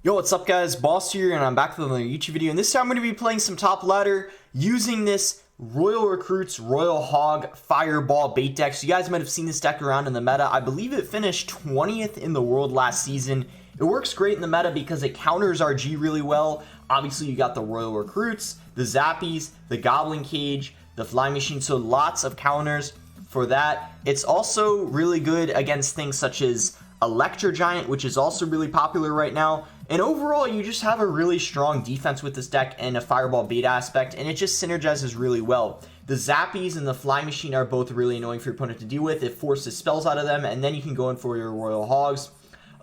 Yo, what's up guys, Boss here, and I'm back with another YouTube video, and this time I'm going to be playing some top ladder using this Royal Recruits Royal Hog Fireball bait deck. So you guys might have seen this deck around in the meta. I believe it finished 20th in the world last season. It works great in the meta because it counters RG really well. Obviously you got the Royal Recruits, the Zappies, the Goblin Cage, the Flying Machine, so lots of counters for that. It's also really good against things such as Electro Giant, which is also really popular right now. And overall, you just have a really strong defense with this deck and a Fireball bait aspect, and it just synergizes really well. The Zappies and the Flying Machine are both really annoying for your opponent to deal with. It forces spells out of them, and then you can go in for your Royal Hogs.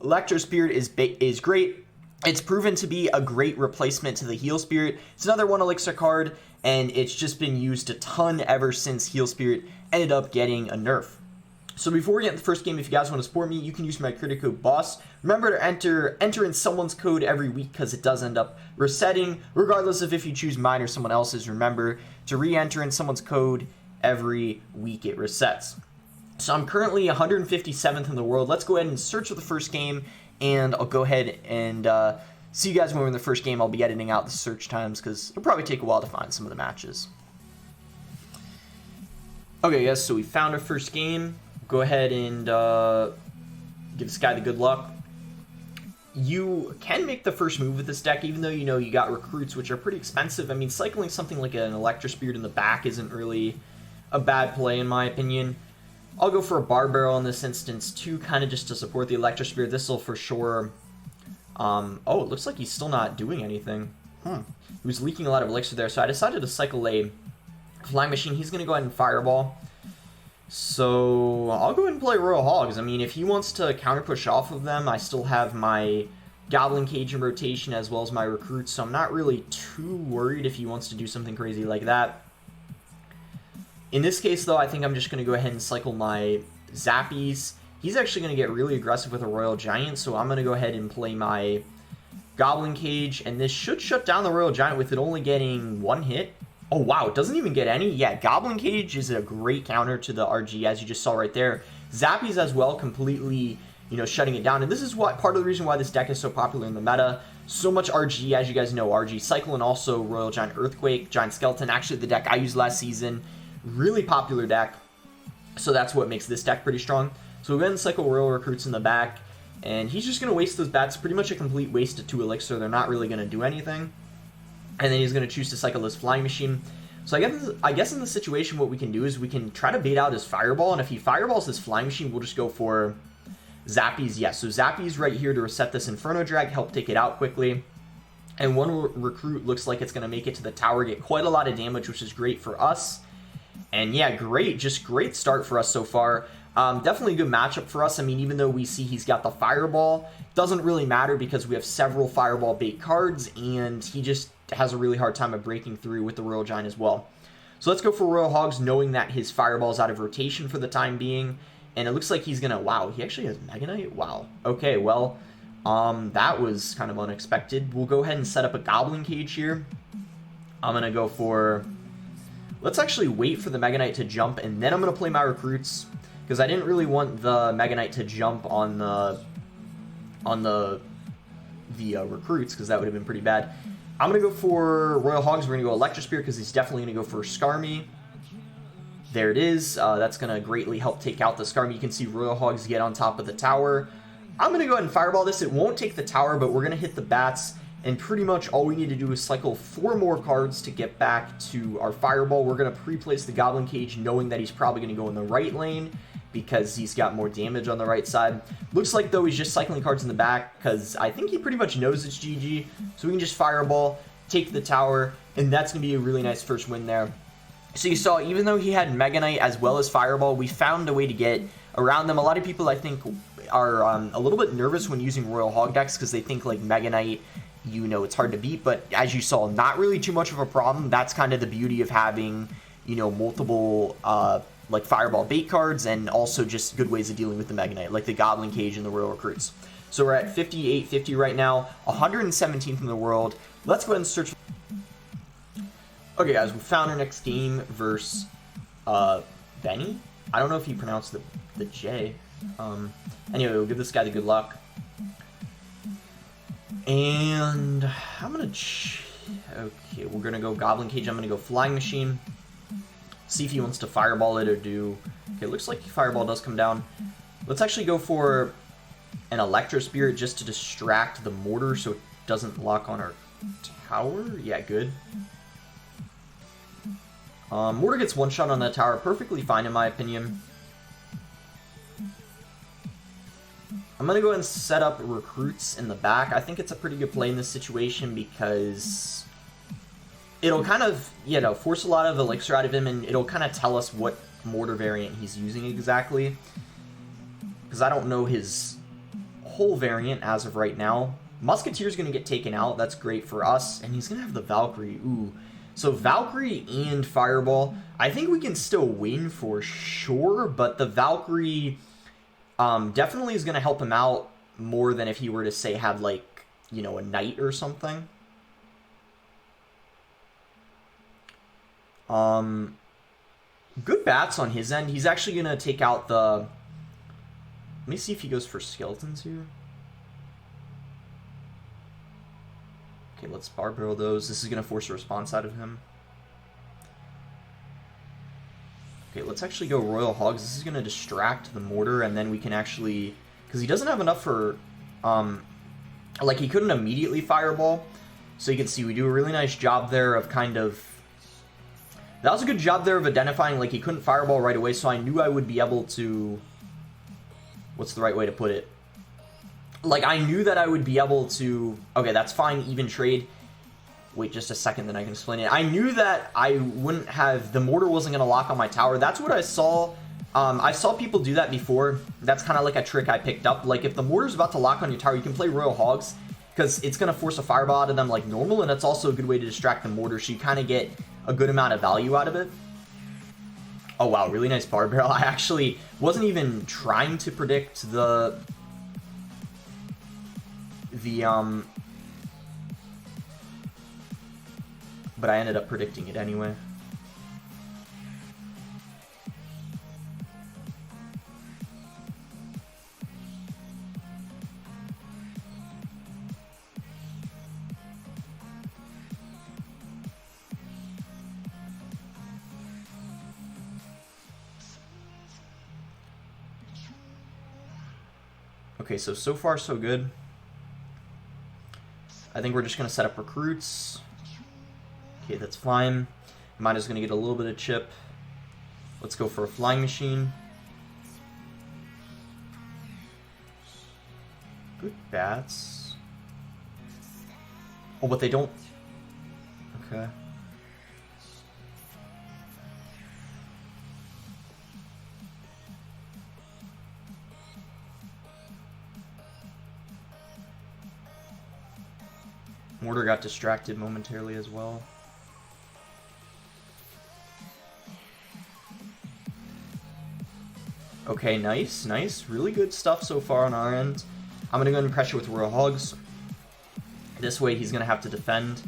Electro Spirit is great. It's proven to be a great replacement to the Heal Spirit. It's another 1 elixir card, and it's just been used a ton ever since Heal Spirit ended up getting a nerf. So before we get into the first game, if you guys want to support me, you can use my credit code BOSS. Remember to enter in someone's code every week because it does end up resetting. Regardless of if you choose mine or someone else's, remember to re-enter in someone's code every week. It resets. So I'm currently 157th in the world. Let's go ahead and search for the first game, and I'll go ahead and see you guys when we're in the first game. I'll be editing out the search times because it'll probably take a while to find some of the matches. Okay, guys, so we found our first game. Go ahead and give this guy the good luck. You can make the first move with this deck, even though you know you got recruits, which are pretty expensive. I mean, cycling something like an Electro Spirit in the back isn't really a bad play, in my opinion. I'll go for a Bar Barrel in this instance, too, kind of just to support the Electro Spirit. This will for sure... oh, it looks like he's still not doing anything. He was leaking a lot of elixir there, so I decided to cycle a Flying Machine. He's going to go ahead and Fireball. So I'll go ahead and play Royal Hogs. I mean, if he wants to counter push off of them, I still have my Goblin Cage in rotation as well as my Recruits, so I'm not really too worried if he wants to do something crazy like that. In this case, though, I think I'm just going to go ahead and cycle my Zappies. He's actually going to get really aggressive with a Royal Giant, so I'm going to go ahead and play my Goblin Cage, and this should shut down the Royal Giant with it only getting one hit. Oh, wow, it doesn't even get any? Yeah, Goblin Cage is a great counter to the RG, as you just saw right there. Zappies as well, completely, shutting it down. And this is part of the reason why this deck is so popular in the meta. So much RG, as you guys know, RG Cycle and also Royal Giant Earthquake, Giant Skeleton, actually the deck I used last season. Really popular deck. So that's what makes this deck pretty strong. So we'll go ahead and cycle Royal Recruits in the back. And he's just going to waste those bats. Pretty much a complete waste of 2 elixir. They're not really going to do anything. And then he's going to choose to cycle this Flying Machine. So I guess in this situation what we can do is we can try to bait out his Fireball, and if he Fireballs this Flying Machine, we'll just go for Zappies. Yeah, so Zappies right here to reset this Inferno Drag, help take it out quickly. And one Recruit looks like it's going to make it to the tower, get quite a lot of damage, which is great for us. And yeah, just great start for us so far. Definitely a good matchup for us. I mean, even though we see he's got the Fireball, doesn't really matter because we have several Fireball bait cards, and he just has a really hard time of breaking through with the Royal Giant as well. So let's go for Royal Hogs, knowing that his Fireball's out of rotation for the time being. And it looks like he's gonna... Wow, he actually has Mega Knight? Wow. Okay, well, that was kind of unexpected. We'll go ahead and set up a Goblin Cage here. I'm gonna go for... Let's actually wait for the Mega Knight to jump, and then I'm gonna play my Recruits, because I didn't really want the Mega Knight to jump on the Recruits, because that would have been pretty bad. I'm going to go for Royal Hogs. We're going to go Electro Spirit because he's definitely going to go for Skarmy. There it is. That's going to greatly help take out the Skarmy. You can see Royal Hogs get on top of the tower. I'm going to go ahead and Fireball this. It won't take the tower, but we're going to hit the bats. And pretty much all we need to do is cycle 4 more cards to get back to our Fireball. We're going to pre-place the Goblin Cage, knowing that he's probably going to go in the right lane, because he's got more damage on the right side. Looks like, though, he's just cycling cards in the back, because I think he pretty much knows it's GG. So we can just Fireball, take the tower, and that's going to be a really nice first win there. So you saw, even though he had Mega Knight as well as Fireball, we found a way to get around them. A lot of people, I think, are a little bit nervous when using Royal Hog decks, because they think, like, Mega Knight, it's hard to beat. But as you saw, not really too much of a problem. That's kind of the beauty of having, multiple... like Fireball bait cards, and also just good ways of dealing with the Mega Knight, like the Goblin Cage and the Royal Recruits. So we're at 5850 right now, 117th in the world. Let's go ahead and search. Okay, guys, we found our next game versus Benny. I don't know if he pronounced the J. Anyway, we'll give this guy the good luck. And I'm gonna... Okay, we're gonna go Goblin Cage. I'm gonna go Flying Machine. See if he wants to Fireball it or do... Okay, looks like Fireball does come down. Let's actually go for an Electro Spirit just to distract the Mortar so it doesn't lock on our tower. Yeah, good. Mortar gets one shot on that tower. Perfectly fine in my opinion. I'm going to go ahead and set up recruits in the back. I think it's a pretty good play in this situation because it'll kind of, you know, force a lot of elixir out of him, and it'll kind of tell us what mortar variant he's using exactly. Because I don't know his whole variant as of right now. Musketeer's going to get taken out. That's great for us. And he's going to have the Valkyrie. Ooh. So Valkyrie and Fireball. I think we can still win for sure, but the Valkyrie... definitely is going to help him out more than if he were to, say, have, like, you know, a knight or something. Good bats on his end. He's actually going to take out the... Let me see if he goes for skeletons here. Okay, let's bar barrel those. This is going to force a response out of him. Okay, let's actually go Royal Hogs. This is going to distract the Mortar, and then we can actually... Because he doesn't have enough for... like, he couldn't immediately Fireball. So you can see we do a really nice job there of kind of... That was a good job there of identifying, like, he couldn't Fireball right away, so I knew I would be able to... What's the right way to put it? Like, I knew that I would be able to... Okay, that's fine, even trade. Wait just a second, then I can explain it. I knew that I wouldn't have... The Mortar wasn't going to lock on my tower. That's what I saw. I saw people do that before. That's kind of like a trick I picked up. Like, if the Mortar's about to lock on your tower, you can play Royal Hogs, because it's going to force a Fireball out of them like normal, and it's also a good way to distract the Mortar, so you kind of get a good amount of value out of it. Oh, wow, really nice bar barrel. I actually wasn't even trying to predict the but I ended up predicting it anyway. Okay, so far so good. I think we're just going to set up recruits. Okay, that's fine. Midas going to get a little bit of chip. Let's go for a Flying Machine. Good bats. Oh, but they don't... Okay. Mortar got distracted momentarily as well. Okay, nice, nice. Really good stuff so far on our end. I'm going to go ahead and pressure with Royal Hogs. This way he's going to have to defend.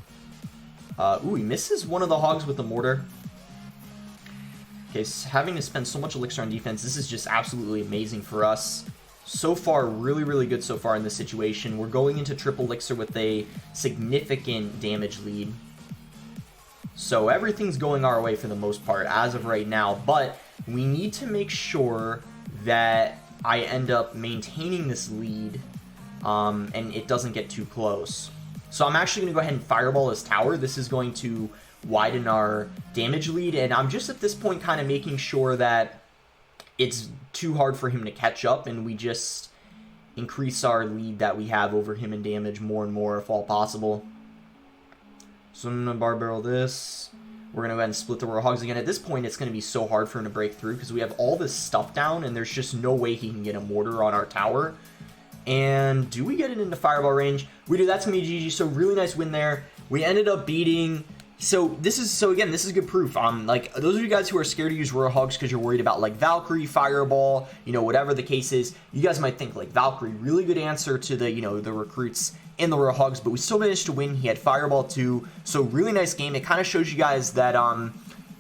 Ooh, he misses one of the Hogs with the Mortar. Okay, so having to spend so much elixir on defense, this is just absolutely amazing for us. So far, really, really good so far in this situation. We're going into triple elixir with a significant damage lead. So everything's going our way for the most part as of right now, but we need to make sure that I end up maintaining this lead and it doesn't get too close. So I'm actually going to go ahead and Fireball his tower. This is going to widen our damage lead, and I'm just at this point kind of making sure that it's too hard for him to catch up, and we just increase our lead that we have over him in damage more and more if all possible. So I'm going to bar barrel this. We're going to go ahead and split the Royal Hogs again. At this point, it's going to be so hard for him to break through because we have all this stuff down, and there's just no way he can get a Mortar on our tower. And do we get it into Fireball range? We do. That's going to be GG. So really nice win there. We ended up beating... So again, this is good proof. Like, those of you guys who are scared to use Royal Hogs because you're worried about, like, Valkyrie, Fireball, you know, whatever the case is, you guys might think, like, Valkyrie, really good answer to the, you know, the recruits in the Royal Hogs, but we still managed to win. He had Fireball too, so really nice game. It kind of shows you guys that,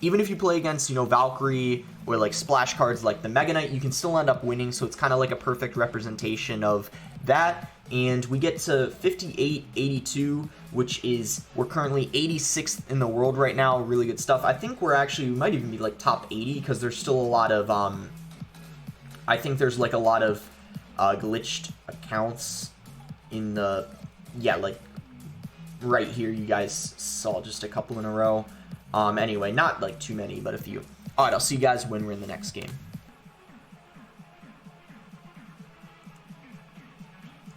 even if you play against, you know, Valkyrie or, like, splash cards like the Mega Knight, you can still end up winning, so it's kind of like a perfect representation of that. and we get to 58, 82, which is, we're currently 86th in the world right now. Really good stuff. I think we might even be like top 80, because there's still a lot of, I think there's like a lot of glitched accounts in the, yeah, like right here you guys saw just a couple in a row. Anyway, not like too many, but a few. All right, I'll see you guys when we're in the next game.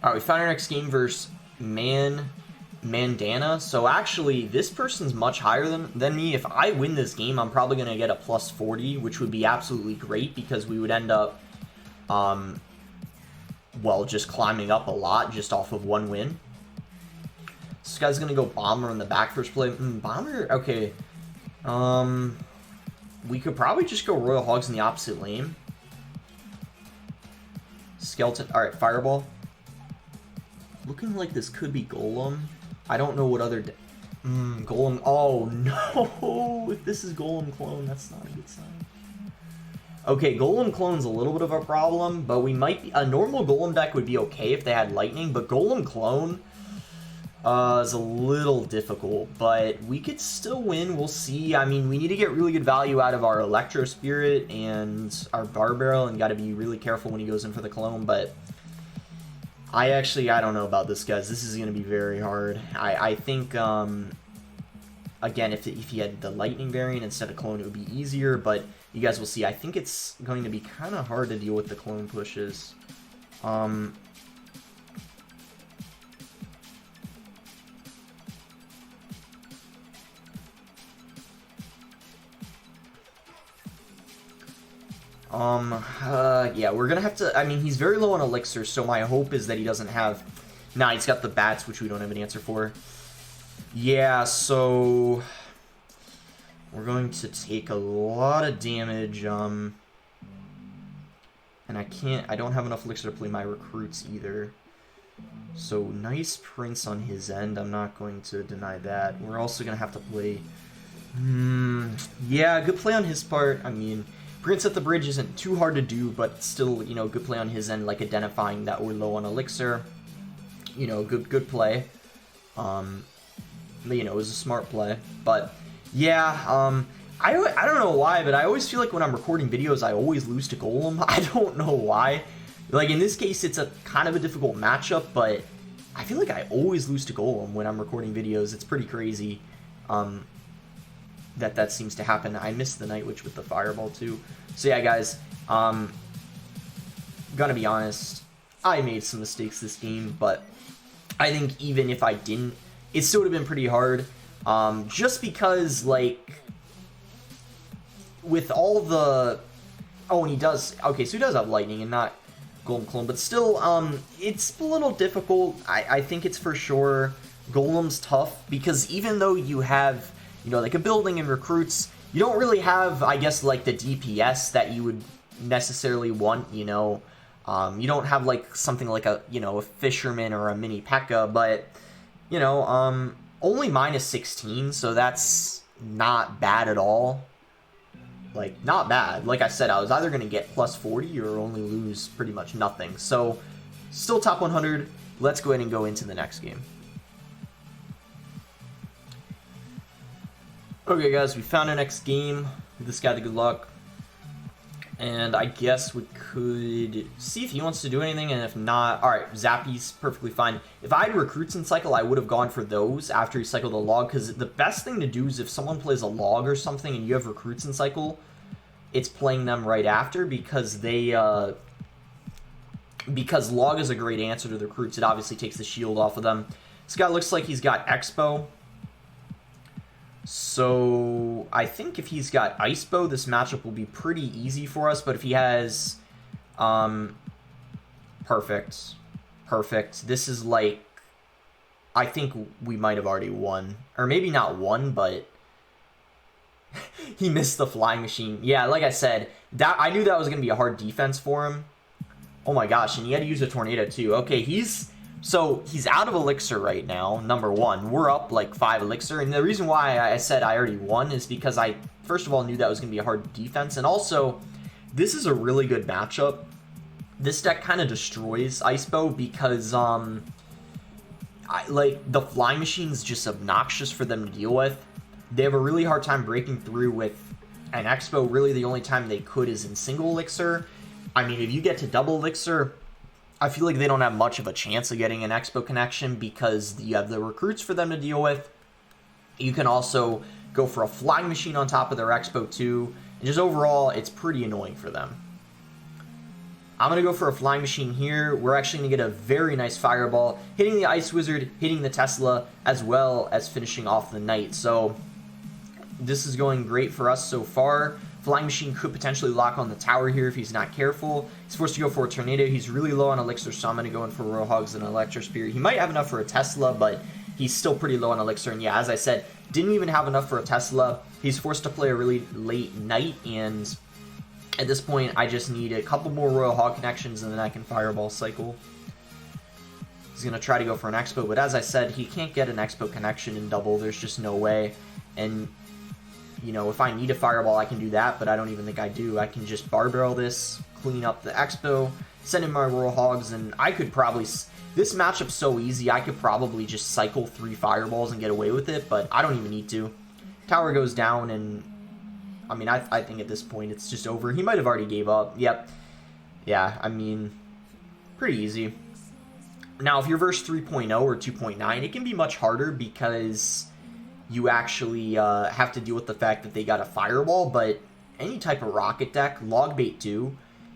All right, we found our next game versus Mandana. So actually, this person's much higher than me. If I win this game, I'm probably going to get a plus 40, which would be absolutely great, because we would end up, well, just climbing up a lot just off of one win. This guy's going to go Bomber in the back first play. Bomber? Okay. We could probably just go Royal Hogs in the opposite lane. Skeleton. All right, Fireball. Looking like this could be Golem. I don't know what other... Golem... Oh, no! If this is Golem Clone, that's not a good sign. Okay, Golem Clone's a little bit of a problem, but we might be... A normal Golem deck would be okay if they had Lightning, but Golem Clone is a little difficult, but we could still win. We'll see. I mean, we need to get really good value out of our Electro Spirit and our Bar Barrel, and got to be really careful when he goes in for the Clone, but... I don't know about this, guys. This is going to be very hard. I think, again, if he had the Lightning variant instead of Clone, it would be easier, but you guys will see. I think it's going to be kind of hard to deal with the Clone pushes. Yeah, we're gonna have to, I mean, he's very low on Elixir, so my hope is that he doesn't have, nah, he's got the Bats, which we don't have an answer for. Yeah, so, we're going to take a lot of damage, and I don't have enough Elixir to play my recruits either. So, nice Prince on his end, I'm not going to deny that. We're also gonna have to play, yeah, good play on his part. I mean, Prince at the bridge isn't too hard to do, but still, you know, good play on his end, like identifying that we're low on Elixir. You know, good play. You know, it was a smart play. But, yeah, I don't know why, but I always feel like when I'm recording videos, I always lose to Golem. I don't know why. Like, in this case, it's a kind of a difficult matchup, but I feel like I always lose to Golem when I'm recording videos. It's pretty crazy. That seems to happen. I missed the Night Witch with the Fireball too. So yeah, guys, gonna be honest, I made some mistakes this game, but I think even if I didn't, it still would have been pretty hard. Just because, like, with all the... Oh, and he does... Okay, so he does have Lightning and not Golem Clone, but still, it's a little difficult. I think it's for sure Golem's tough, because even though you have... You know, like a building and recruits, you don't really have, I guess, like the DPS that you would necessarily want, you know. You don't have like something like a, you know, a Fisherman or a Mini P.E.K.K.A, but, you know, only minus 16, so that's not bad at all. Like, not bad. Like I said, I was either going to get plus 40 or only lose pretty much nothing. So, still top 100. Let's go ahead and go into the next game. Okay, guys, we found our next game. Give this guy the good luck. And I guess we could see if he wants to do anything, and if not, alright, Zappies, perfectly fine. If I had recruits in cycle, I would have gone for those after he cycled a log, because the best thing to do is if someone plays a log or something and you have recruits in cycle, it's playing them right after, because they, because log is a great answer to the recruits. It obviously takes the shield off of them. This guy looks like he's got Expo. So, I think if he's got Ice Bow, this matchup will be pretty easy for us, but if he has, perfect, this is like, I think we might have already won, or maybe not won, but he missed the flying machine. Yeah, like I said, I knew that was going to be a hard defense for him. Oh my gosh, and he had to use a tornado too. Okay, he's out of Elixir right now, number one. We're up like 5 Elixir, and the reason why I said I already won is because I, first of all, knew that was going to be a hard defense, and also, this is a really good matchup This deck kind of destroys Icebow because, like, the Flying Machine's just obnoxious for them to deal with. They have a really hard time breaking through with an Expo. Really, the only time they could is in single Elixir. I mean, if you get to double Elixir, I feel like they don't have much of a chance of getting an Expo connection because you have the recruits for them to deal with. You can also go for a Flying Machine on top of their Expo too. And just overall, it's pretty annoying for them. I'm going to go for a Flying Machine here. We're actually going to get a very nice Fireball, hitting the Ice Wizard, hitting the Tesla, as well as finishing off the Knight. So this is going great for us so far. Flying Machine could potentially lock on the tower here if he's not careful. He's forced to go for a Tornado. He's really low on Elixir, so I'm going to go in for Royal Hogs and Electro Spear. He might have enough for a Tesla, but he's still pretty low on Elixir. And yeah, as I said, didn't even have enough for a Tesla. He's forced to play a really late Knight, and at this point, I just need a couple more Royal Hog connections, and then I can Fireball cycle. He's going to try to go for an Expo, but as I said, he can't get an Expo connection in double. There's just no way. And, you know, if I need a Fireball, I can do that, but I don't even think I do. I can just Bar Barrel this, clean up the Expo, send in my Royal Hogs, and I could probably... This matchup's so easy, I could probably just cycle 3 Fireballs and get away with it, but I don't even need to. Tower goes down, and... I mean, I think at this point it's just over. He might have already gave up. Yep. Yeah, I mean, pretty easy. Now, if you're verse 3.0 or 2.9, it can be much harder because you actually have to deal with the fact that they got a Fireball, but any type of Rocket deck, Logbait too.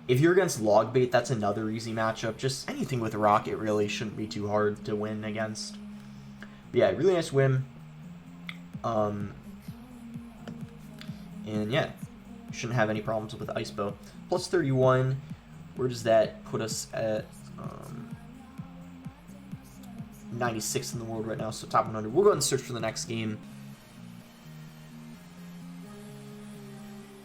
If you're against Logbait, that's another easy matchup. Just anything with a Rocket really shouldn't be too hard to win against. But yeah, really nice win. And yeah, shouldn't have any problems with Icebow. Plus 31, where does that put us at? 96th in the world right now, so top 100. We'll go ahead and search for the next game.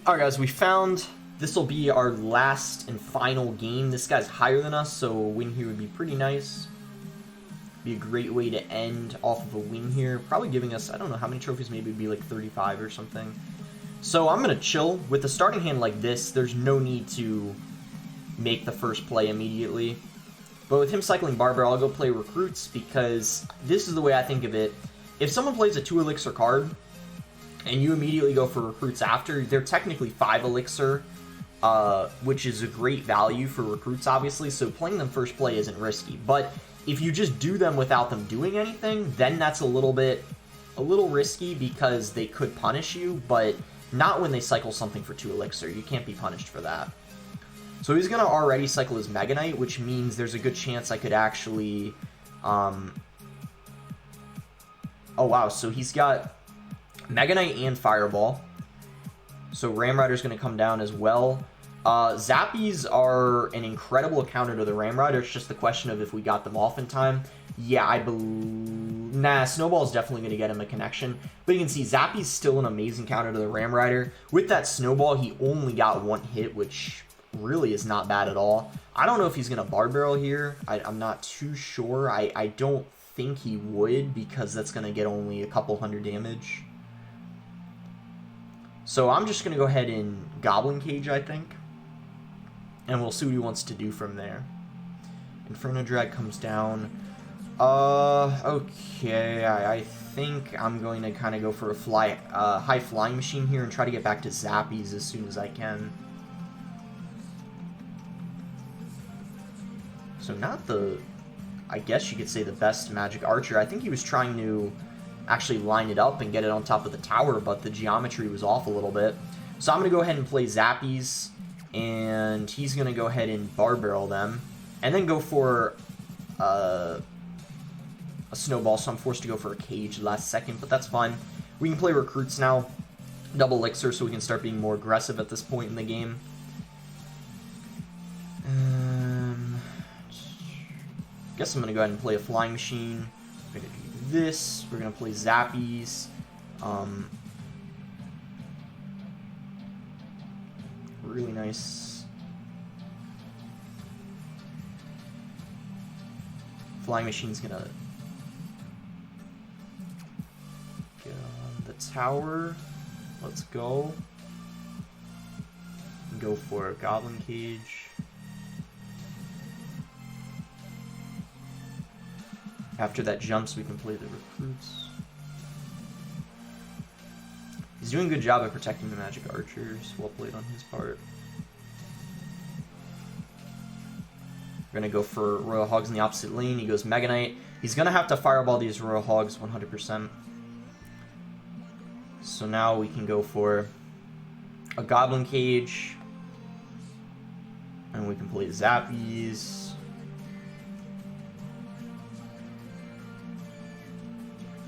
Alright guys, we found this will be our last and final game. This guy's higher than us, so a win here would be pretty nice. Be a great way to end off of a win here. Probably giving us, I don't know how many trophies, maybe it'd be like 35 or something. So I'm going to chill. With a starting hand like this, there's no need to make the first play immediately. But with him cycling Bar Barrel, I'll go play Recruits because this is the way I think of it. If someone plays a 2 Elixir card and you immediately go for Recruits after, they're technically 5 Elixir, which is a great value for Recruits, obviously, so playing them first play isn't risky. But if you just do them without them doing anything, then that's a little risky because they could punish you, but not when they cycle something for 2 Elixir. You can't be punished for that. So he's going to already cycle his Mega Knight, which means there's a good chance I could actually... Oh, wow. So he's got Mega Knight and Fireball. So Ram Rider's going to come down as well. Zappies are an incredible counter to the Ram Rider. It's just the question of if we got them off in time. Yeah, I believe... Nah, Snowball's definitely going to get him a connection. But you can see Zappy's still an amazing counter to the Ram Rider. With that Snowball, he only got 1 hit, which really is not bad at all. I don't know if he's going to Bar Barrel here. I'm not too sure. I don't think he would because that's going to get only a couple hundred damage. So I'm just going to go ahead and Goblin Cage, I think. And we'll see what he wants to do from there. Inferno Drag comes down. Okay, I think I'm going to kind of go for a high flying machine here and try to get back to Zappies as soon as I can. So not the, I guess you could say the best Magic Archer. I think he was trying to actually line it up and get it on top of the tower, but the geometry was off a little bit. So I'm going to go ahead and play Zappies, and he's going to go ahead and Bar Barrel them, and then go for a Snowball, so I'm forced to go for a Cage last second, but that's fine. We can play Recruits now, double Elixir, so we can start being more aggressive at this point in the game. Guess I'm going to go ahead and play a Flying Machine. We're going to do this. We're going to play Zappies. Really nice. Flying Machine's going to get on the tower. Let's go. Go for a Goblin Cage. After that jumps, we can play the recruits. He's doing a good job of protecting the magic archers. Well played on his part. We're going to go for Royal Hogs in the opposite lane. He goes Mega Knight. He's going to have to fireball these Royal Hogs 100%. So now we can go for a Goblin Cage. And we can play Zappies.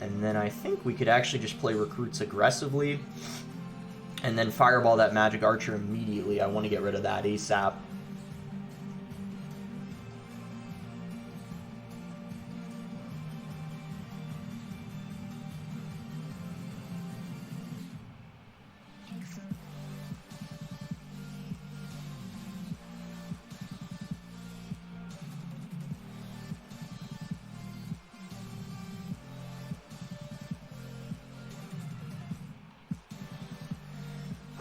And then I think we could actually just play recruits aggressively. And then fireball that magic archer immediately. I want to get rid of that ASAP.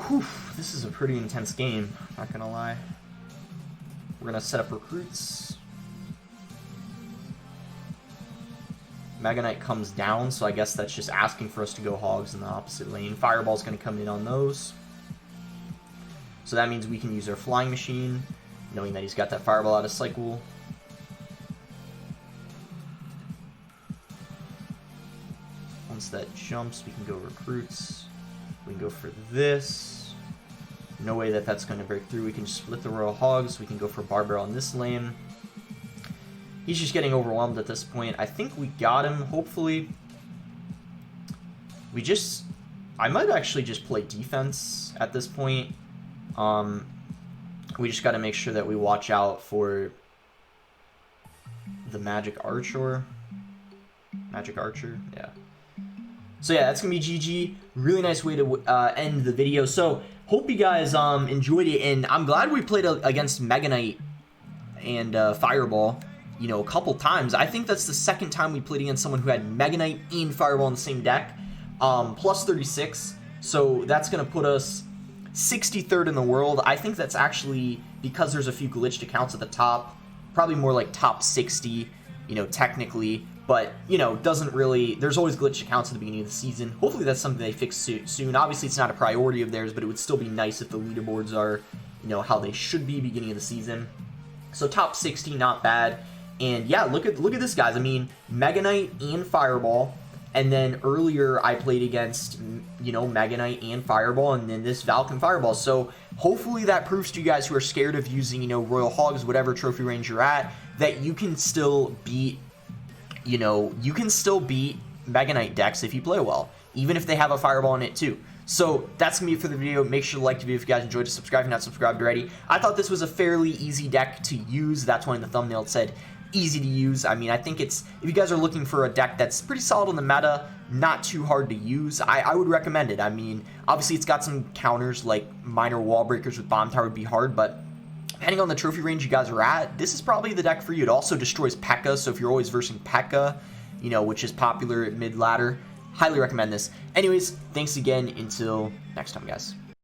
Whew, this is a pretty intense game, not gonna lie. We're gonna set up recruits. Mega Knight comes down, so I guess that's just asking for us to go hogs in the opposite lane. Fireball's gonna come in on those. So that means we can use our flying machine, knowing that he's got that fireball out of cycle. Once that jumps, we can go recruits. We can go for this. No way that that's going to break through. We can split the Royal Hogs. We can go for Barber on this lane. He's just getting overwhelmed at this point. I think we got him, hopefully. I might actually just play defense at this point. We just got to make sure that we watch out for the Magic Archer. Magic Archer, yeah. So yeah, that's going to be GG. Really nice way to end the video. So, hope you guys enjoyed it, and I'm glad we played against Mega Knight and Fireball, you know, a couple times. I think that's the second time we played against someone who had Mega Knight and Fireball in the same deck. Plus 36, so that's going to put us 63rd in the world. I think that's actually, because there's a few glitched accounts at the top, probably more like top 60, you know, technically. But, you know, doesn't really... There's always glitched accounts at the beginning of the season. Hopefully that's something they fix soon. Obviously, it's not a priority of theirs, but it would still be nice if the leaderboards are, you know, how they should be beginning of the season. So top 60, not bad. And yeah, look at this, guys. I mean, Mega Knight and Fireball. And then earlier I played against, you know, Mega Knight and Fireball, and then this Valken Fireball. So hopefully that proves to you guys who are scared of using, you know, Royal Hogs, whatever trophy range you're at, that you can still beat... You know, you can still beat Mega Knight decks if you play well, even if they have a Fireball in it too. So that's going to be it for the video. Make sure to like the video if you guys enjoyed it. Subscribe if you're not subscribed already. I thought this was a fairly easy deck to use. That's why in the thumbnail it said easy to use. I mean, I think it's, if you guys are looking for a deck that's pretty solid in the meta, not too hard to use, I would recommend it. I mean, obviously it's got some counters, like minor wall breakers with Bomb Tower would be hard, but depending on the trophy range you guys are at, this is probably the deck for you. It also destroys P.E.K.K.A, so if you're always versing P.E.K.K.A, you know, which is popular at mid-ladder, highly recommend this. Anyways, thanks again. Until next time, guys.